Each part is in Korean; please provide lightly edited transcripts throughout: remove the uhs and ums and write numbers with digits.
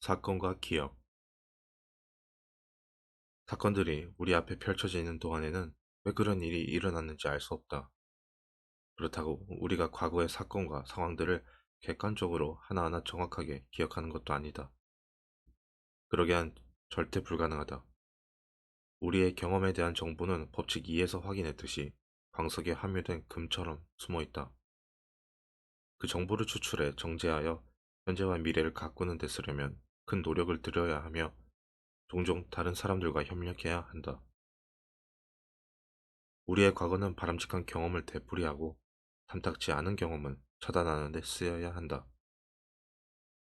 사건과 기억. 사건들이 우리 앞에 펼쳐져 있는 동안에는 왜 그런 일이 일어났는지 알 수 없다. 그렇다고 우리가 과거의 사건과 상황들을 객관적으로 하나하나 정확하게 기억하는 것도 아니다. 그러게 한 절대 불가능하다. 우리의 경험에 대한 정보는 법칙 2에서 확인했듯이 광석에 함유된 금처럼 숨어 있다. 그 정보를 추출해 정제하여 현재와 미래를 가꾸는 데 쓰려면 큰 노력을 들여야 하며 종종 다른 사람들과 협력해야 한다. 우리의 과거는 바람직한 경험을 되풀이하고 탐탁지 않은 경험은 차단하는 데 쓰여야 한다.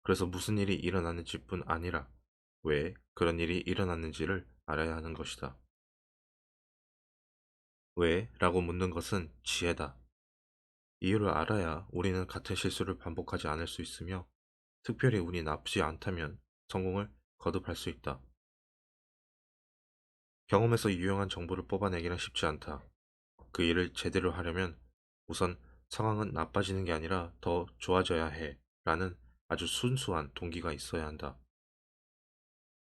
그래서 무슨 일이 일어났는지뿐 아니라 왜 그런 일이 일어났는지를 알아야 하는 것이다. 왜? 라고 묻는 것은 지혜다. 이유를 알아야 우리는 같은 실수를 반복하지 않을 수 있으며 특별히 운이 나쁘지 않다면 성공을 거듭할 수 있다. 경험에서 유용한 정보를 뽑아내기는 쉽지 않다. 그 일을 제대로 하려면 우선 상황은 나빠지는 게 아니라 더 좋아져야 해 라는 아주 순수한 동기가 있어야 한다.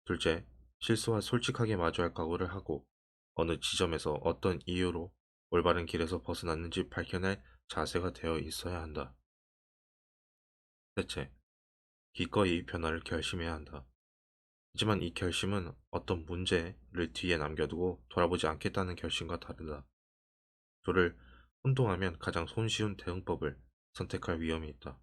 둘째, 실수와 솔직하게 마주할 각오를 하고 어느 지점에서 어떤 이유로 올바른 길에서 벗어났는지 밝혀낼 자세가 되어 있어야 한다. 셋째, 기꺼이 변화를 결심해야 한다. 하지만 이 결심은 어떤 문제를 뒤에 남겨두고 돌아보지 않겠다는 결심과 다르다. 둘을 혼동하면 가장 손쉬운 대응법을 선택할 위험이 있다.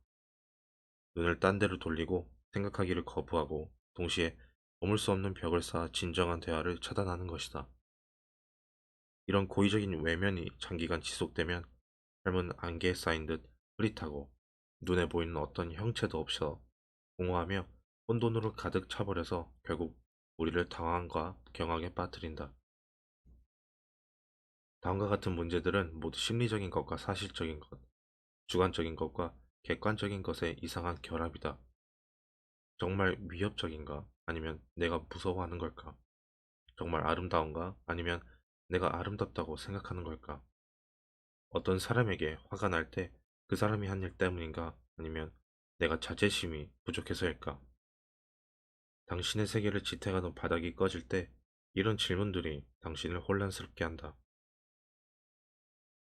눈을 딴 데로 돌리고 생각하기를 거부하고 동시에 넘을 수 없는 벽을 쌓아 진정한 대화를 차단하는 것이다. 이런 고의적인 외면이 장기간 지속되면 삶은 안개에 쌓인 듯 흐릿하고 눈에 보이는 어떤 형체도 없어 공허하며 혼돈으로 가득 차버려서 결국 우리를 당황과 경악에 빠뜨린다. 다음과 같은 문제들은 모두 심리적인 것과 사실적인 것, 주관적인 것과 객관적인 것의 이상한 결합이다. 정말 위협적인가? 아니면 내가 무서워하는 걸까? 정말 아름다운가? 아니면 내가 아름답다고 생각하는 걸까? 어떤 사람에게 화가 날 때 그 사람이 한 일 때문인가? 아니면 내가 자제심이 부족해서일까? 당신의 세계를 지탱하던 바닥이 꺼질 때 이런 질문들이 당신을 혼란스럽게 한다.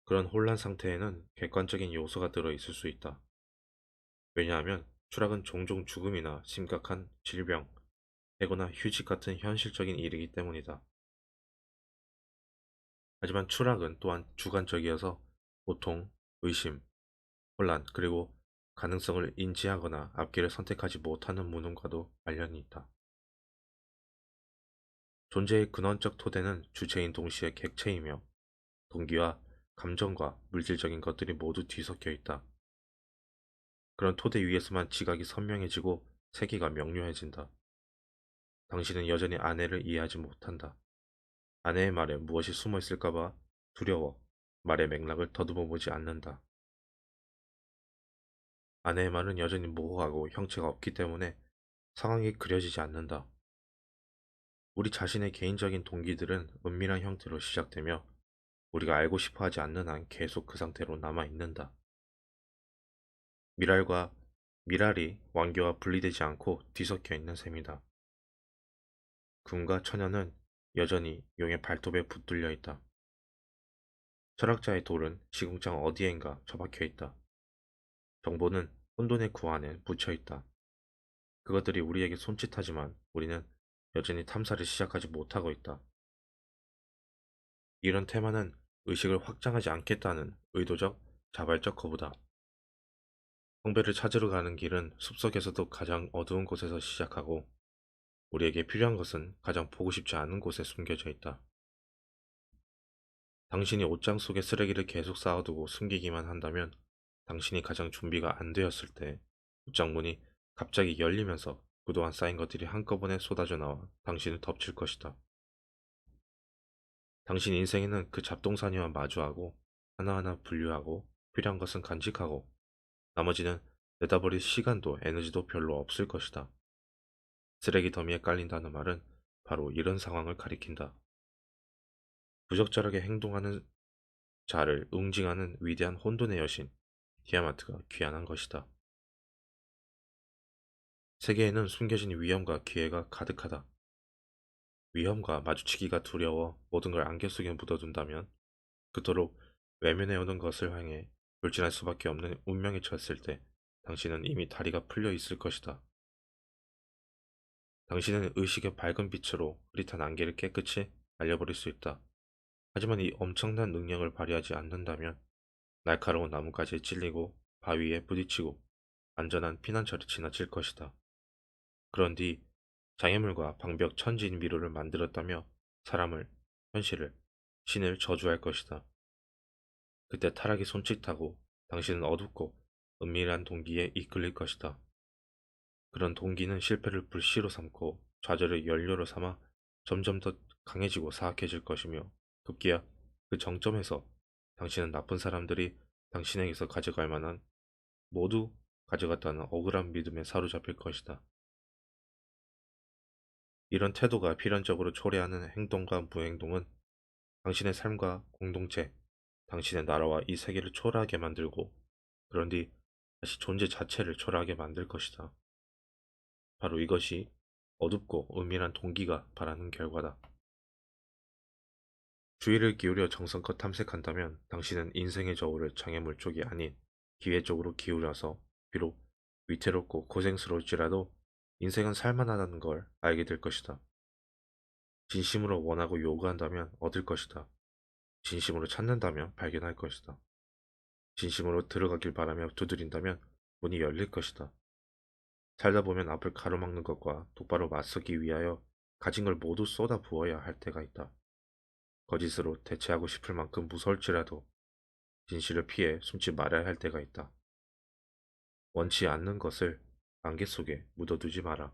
그런 혼란 상태에는 객관적인 요소가 들어 있을 수 있다. 왜냐하면 추락은 종종 죽음이나 심각한 질병, 해고나 휴직 같은 현실적인 일이기 때문이다. 하지만 추락은 또한 주관적이어서 고통, 의심, 혼란, 그리고 가능성을 인지하거나 앞길을 선택하지 못하는 무능과도 관련이 있다. 존재의 근원적 토대는 주체인 동시에 객체이며 동기와 감정과 물질적인 것들이 모두 뒤섞여 있다. 그런 토대 위에서만 지각이 선명해지고 세계가 명료해진다. 당신은 여전히 아내를 이해하지 못한다. 아내의 말에 무엇이 숨어 있을까봐 두려워 말의 맥락을 더듬어 보지 않는다. 아내의 말은 여전히 모호하고 형체가 없기 때문에 상황이 그려지지 않는다. 우리 자신의 개인적인 동기들은 은밀한 형태로 시작되며 우리가 알고 싶어 하지 않는 한 계속 그 상태로 남아 있는다. 미랄과 미랄이 완교와 분리되지 않고 뒤섞여 있는 셈이다. 금과 천연은 여전히 용의 발톱에 붙들려 있다. 철학자의 돌은 시궁창 어디엔가 처박혀 있다. 정보는 혼돈의 구 안에 묻혀 있다. 그것들이 우리에게 손짓하지만 우리는 여전히 탐사를 시작하지 못하고 있다. 이런 테마는 의식을 확장하지 않겠다는 의도적, 자발적 거부다. 성배를 찾으러 가는 길은 숲속에서도 가장 어두운 곳에서 시작하고 우리에게 필요한 것은 가장 보고 싶지 않은 곳에 숨겨져 있다. 당신이 옷장 속에 쓰레기를 계속 쌓아두고 숨기기만 한다면 당신이 가장 준비가 안 되었을 때 옷장 문이 갑자기 열리면서 그동안 쌓인 것들이 한꺼번에 쏟아져 나와 당신을 덮칠 것이다. 당신 인생에는 그 잡동사니와 마주하고 하나하나 분류하고 필요한 것은 간직하고 나머지는 내다버릴 시간도 에너지도 별로 없을 것이다. 쓰레기 더미에 깔린다는 말은 바로 이런 상황을 가리킨다. 부적절하게 행동하는 자를 응징하는 위대한 혼돈의 여신, 티아마트가 귀환한 것이다. 세계에는 숨겨진 위험과 기회가 가득하다. 위험과 마주치기가 두려워 모든 걸 안개 속에 묻어둔다면 그토록 외면해오는 것을 향해 돌진할 수밖에 없는 운명에 처했을 때 당신은 이미 다리가 풀려 있을 것이다. 당신은 의식의 밝은 빛으로 흐릿한 안개를 깨끗이 날려버릴 수 있다. 하지만 이 엄청난 능력을 발휘하지 않는다면 날카로운 나뭇가지에 찔리고 바위에 부딪히고 안전한 피난처를 지나칠 것이다. 그런 뒤 장애물과 방벽 천진 미로를 만들었다며 사람을, 현실을, 신을 저주할 것이다. 그때 타락이 손짓하고 당신은 어둡고 은밀한 동기에 이끌릴 것이다. 그런 동기는 실패를 불씨로 삼고 좌절을 연료로 삼아 점점 더 강해지고 사악해질 것이며 급기야 그 정점에서 당신은 나쁜 사람들이 당신에게서 가져갈 만한 모두 가져갔다는 억울한 믿음에 사로잡힐 것이다. 이런 태도가 필연적으로 초래하는 행동과 무행동은 당신의 삶과 공동체, 당신의 나라와 이 세계를 초라하게 만들고 그런 뒤 다시 존재 자체를 초라하게 만들 것이다. 바로 이것이 어둡고 은밀한 동기가 바라는 결과다. 주의를 기울여 정성껏 탐색한다면 당신은 인생의 저울을 장애물 쪽이 아닌 기회 쪽으로 기울여서 비록 위태롭고 고생스러울지라도 인생은 살만하다는 걸 알게 될 것이다. 진심으로 원하고 요구한다면 얻을 것이다. 진심으로 찾는다면 발견할 것이다. 진심으로 들어가길 바라며 두드린다면 문이 열릴 것이다. 살다 보면 앞을 가로막는 것과 똑바로 맞서기 위하여 가진 걸 모두 쏟아 부어야 할 때가 있다. 거짓으로 대체하고 싶을 만큼 무서울지라도 진실을 피해 숨지 말아야 할 때가 있다. 원치 않는 것을 안개 속에 묻어두지 마라.